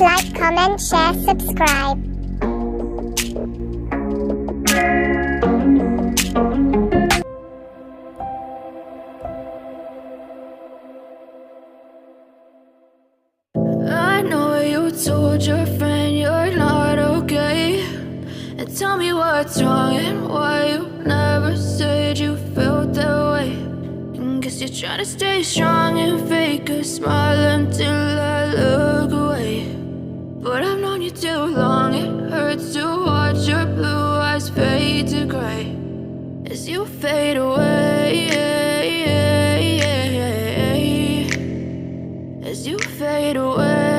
like, comment, share, subscribe. I know you told your friend you're not okay, and tell me what's wrong and why you never said you felt that way. And guess you're trying to stay strong and fake a smile until I look away. But I've known you too long, it hurts to watch your blue eyes fade to gray as you fade away, as you fade away.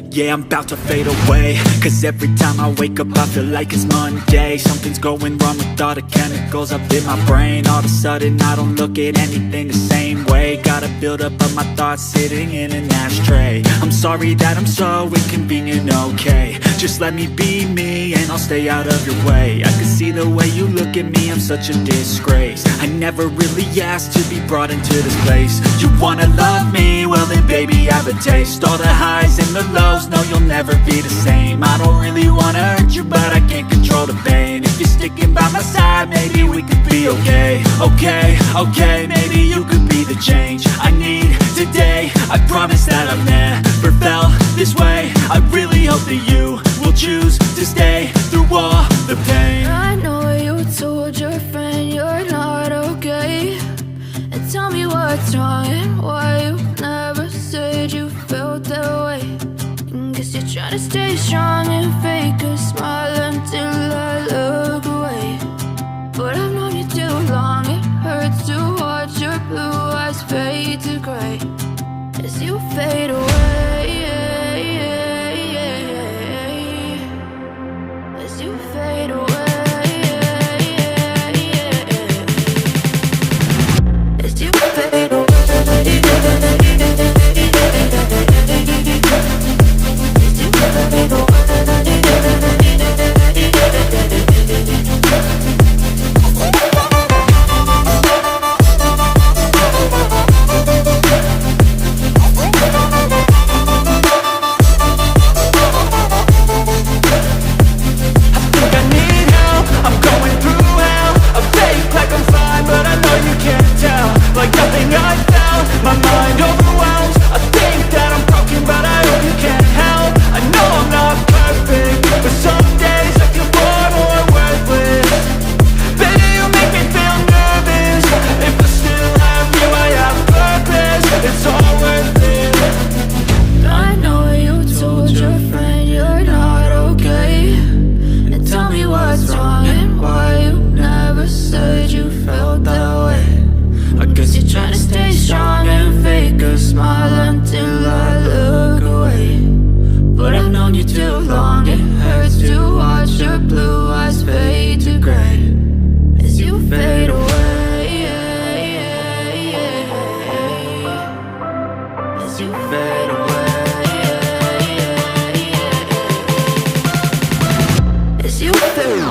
Yeah, I'm about to fade away, cause every time I wake up I feel like it's Monday. Something's going wrong with all the chemicals up in my brain. All of a sudden I don't look at anything the same way. Got a build up of my thoughts sitting in an ashtray. I'm sorry that I'm so inconvenient, okay. Just let me be me and I'll stay out of your way. I can see the way you look at me, I'm such a disgrace. I never really asked to be brought into this place. You wanna love me? Well then baby have a taste. All the highs and the lows, no you'll never be the same. I don't really wanna hurt you but I can't control the pain. If you're sticking by my side maybe we could be okay. Okay, maybe you could be the change I need today. I promise that I've never felt this way. I really hope that you will choose to stay through all the pain. I know you told your friend you're not okay, and tell me what's wrong and why you never said you felt that way. And guess you're trying to stay strong and fake a smile until I look away. But I've known you too long, it hurts to watch your blue eyes fade to gray as you fade away, as you fade away. As you fade away. As you fade